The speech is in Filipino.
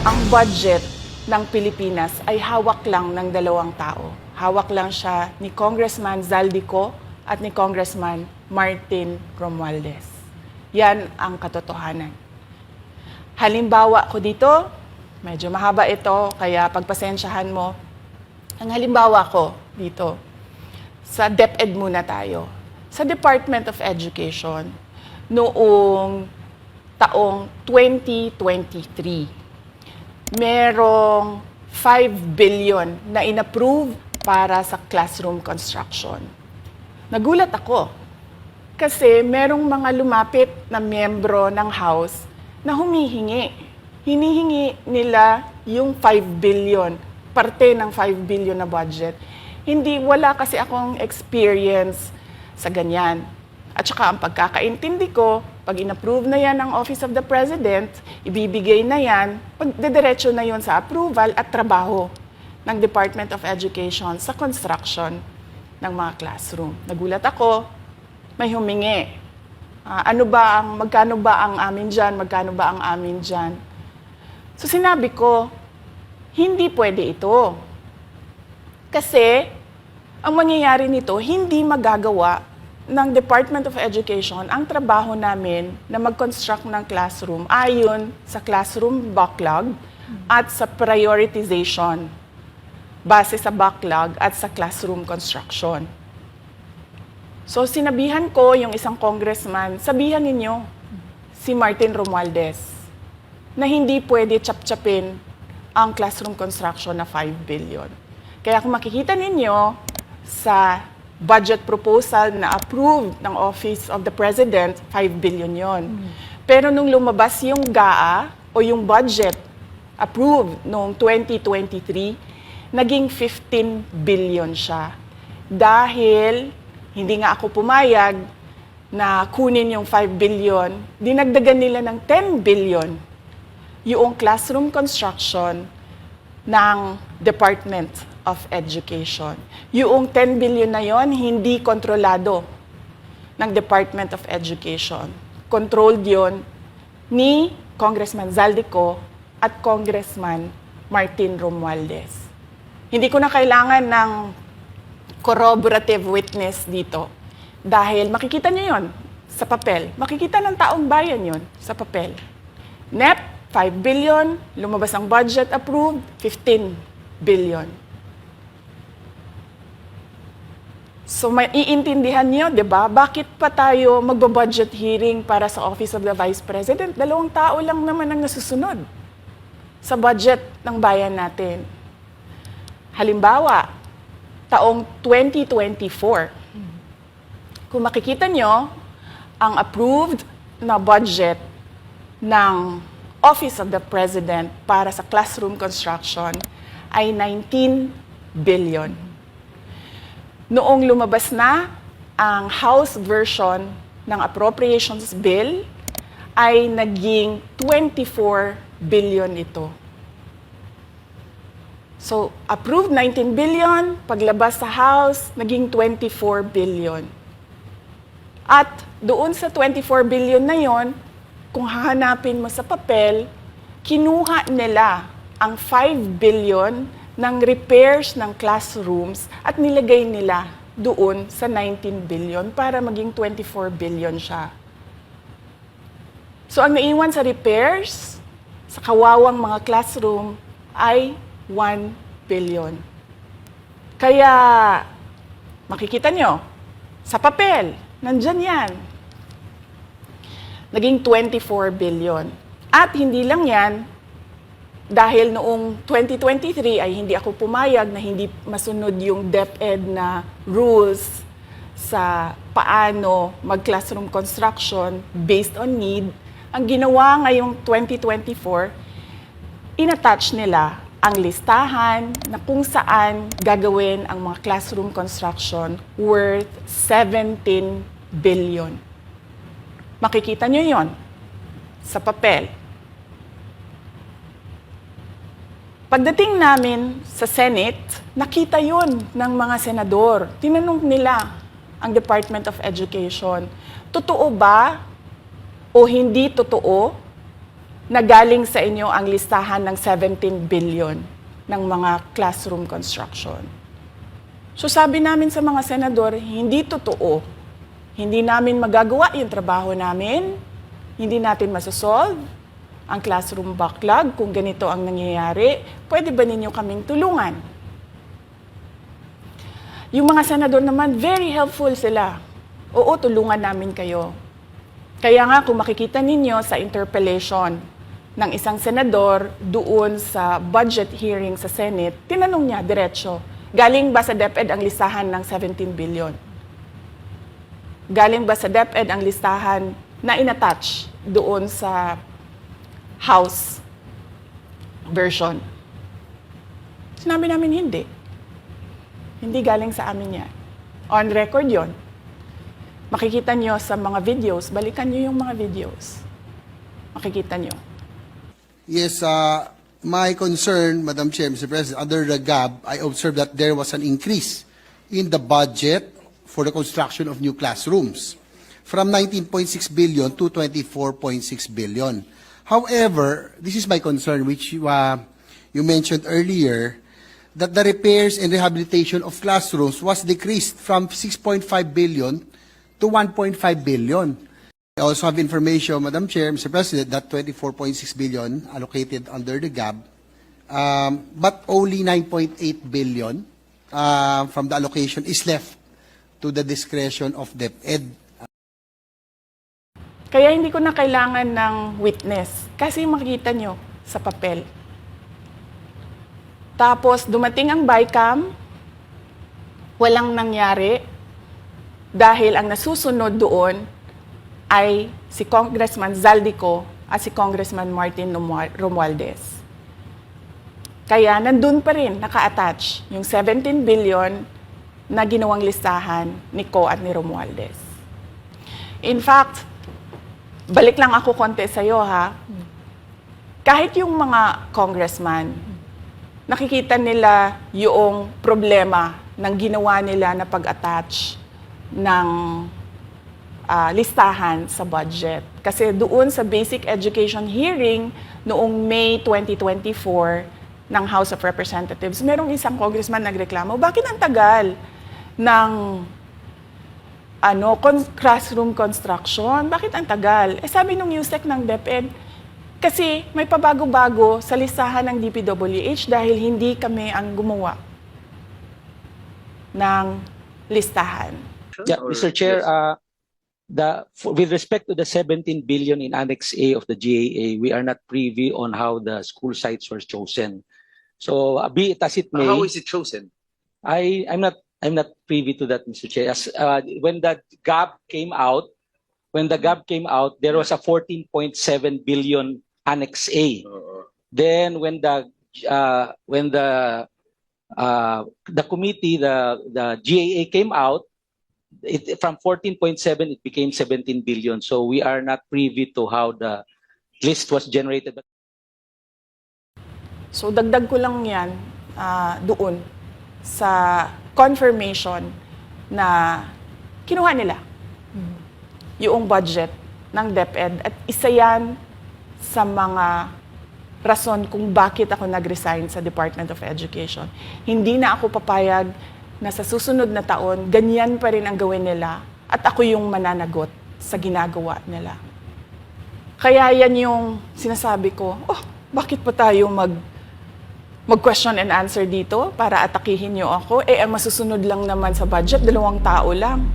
ang budget ng Pilipinas ay hawak lang ng dalawang tao. Hawak lang siya ni Congressman Zaldico at ni Congressman Martin Romualdez. Yan ang katotohanan. Halimbawa ko dito, medyo mahaba ito, kaya pagpasensyahan mo. Ang halimbawa ko dito, sa DepEd muna tayo. Sa Department of Education, noong taong 2023, merong 5 billion na inapprove para sa classroom construction. Nagulat ako kasi merong mga lumapit na miyembro ng House na humihingi. Hinihingi nila yung 5 billion, parte ng 5 billion na budget. Wala kasi akong experience sa ganyan. At saka ang pagkakaintindi ko, pag inapprove na yan ng Office of the President, ibibigay na yan, pagdediretso na yun sa approval at trabaho ng Department of Education sa construction ng mga classroom. Nagulat ako, may humingi. Magkano ba ang amin dyan? Magkano ba ang amin dyan? So sinabi ko, hindi pwede ito. Kasi ang mangyayari nito, hindi magagawa ng Department of Education ang trabaho namin na mag-construct ng classroom ayon sa classroom backlog at sa prioritization base sa backlog at sa classroom construction. So sinabihan ko yung isang congressman, sabihan ninyo si Martin Romualdez na hindi pwede chap-chapin ang classroom construction na 5 billion. Kaya kung makikita ninyo sa budget proposal na approved ng Office of the President, 5 billion yon. Pero nung lumabas yung GAA o yung budget approved noong 2023, naging 15 billion siya. Dahil hindi nga ako pumayag na kunin yung 5 billion, dinagdagan nila ng 10 billion yung classroom construction ng Department of Education. Yung 10 billion na yon hindi kontrolado ng Department of Education. Controlled yon ni Congressman Zaldico at Congressman Martin Romualdez. Hindi ko na kailangan ng corroborative witness dito dahil makikita niyo yon sa papel. Makikita ng taong bayan yon sa papel. NEP, 5 billion, lumabas ang budget approved, 15 billion. So may iintindihan niyo, 'di ba? Bakit pa tayo magbo-budget hearing para sa Office of the Vice President? 2 tao lang naman ang nasusunod sa budget ng bayan natin. Halimbawa, taong 2024. Kung makikita niyo, ang approved na budget ng Office of the President para sa classroom construction ay 19 billion. Noong lumabas na ang House version ng Appropriations Bill, ay naging 24 billion ito. So, approved 19 billion, paglabas sa House, naging 24 billion. At doon sa 24 billion na yon, kung hahanapin mo sa papel, kinuha nila ang 5 billion ng repairs ng classrooms at nilagay nila doon sa 19 billion para maging 24 billion siya. So ang naiwan sa repairs, sa kawawang mga classroom, ay 1 billion. Kaya makikita nyo, sa papel, nandyan yan. Naging 24 billion. At hindi lang yan, dahil noong 2023 ay hindi ako pumayag na hindi masunod yung DepEd na rules sa paano mag-classroom construction based on need, ang ginawa ngayong 2024, inattach nila ang listahan na kung saan gagawin ang mga classroom construction worth 17 billion. Makikita nyo yon sa papel. Pagdating namin sa Senate, nakita yun ng mga senador. Tinanong nila ang Department of Education, totoo ba o hindi totoo na galing sa inyo ang listahan ng 17 billion ng mga classroom construction. So sabi namin sa mga senador, hindi totoo. Hindi namin magagawa yung trabaho namin. Hindi natin masosolve ang classroom backlog kung ganito ang nangyayari. Pwede ba ninyo kaming tulungan? Yung mga senador naman, very helpful sila. Oo, tulungan namin kayo. Kaya nga kung makikita ninyo sa interpellation ng isang senador doon sa budget hearing sa Senate, tinanong niya diretso, galing ba sa DepEd ang listahan ng 17 billion? Galing ba sa DepEd ang listahan na inattach doon sa House version? Sinabi namin hindi. Hindi galing sa amin yan. On record yon. Makikita nyo sa mga videos, balikan nyo yung mga videos. Makikita nyo. Yes, my concern, Madam Chair, Mr. President, under the GAB, I observed that there was an increase in the budget for the construction of new classrooms from 19.6 billion to 24.6 billion. However, this is my concern, which you mentioned earlier, that the repairs and rehabilitation of classrooms was decreased from 6.5 billion to 1.5 billion. I also have information, Madam Chair, Mr. President, that 24.6 billion allocated under the GAB, but only 9.8 billion from the allocation is left to the discretion of DepEd. Kaya hindi ko na kailangan ng witness kasi makikita nyo sa papel. Tapos dumating ang BICAM, walang nangyari dahil ang nasusunod doon ay si Congressman Zaldico at si Congressman Martin Romualdez. Kaya nandun pa rin naka-attach yung 17 billion na ginawang listahan ni Co at ni Romualdez. In fact, balik lang ako konti sa'yo ha. Kahit yung mga congressman, nakikita nila yung problema ng ginawa nila na pag-attach ng listahan sa budget. Kasi doon sa basic education hearing noong May 2024 ng House of Representatives, merong isang congressman nagreklamo, bakit ang tagal ng classroom construction? Bakit ang tagal? Eh sabi nung USEC ng DepEd, kasi may pabago-bago sa listahan ng DPWH dahil hindi kami ang gumawa ng listahan. Yeah, Mr. Chair, with respect to the 17 billion in Annex A of the GAA, we are not privy on how the school sites were chosen. So, be it as it may, How is it chosen? I'm not privy to that, Mr. Chair. As, when the GAB came out, there was a 14.7 billion Annex A. Then when the committee, the GAA came out, from 14.7 it became 17 billion. So we are not privy to how the list was generated. So dagdag ko lang yan doon sa confirmation na kinuha nila yung budget ng DepEd at isa yan sa mga rason kung bakit ako nag-resign sa Department of Education. Hindi na ako papayag na sa susunod na taon, ganyan pa rin ang gawin nila at ako yung mananagot sa ginagawa nila. Kaya yan yung sinasabi ko, bakit pa tayo mag-question and answer dito para atakihin niyo ako? Eh, ang masusunod lang naman sa budget, 2 tao lang.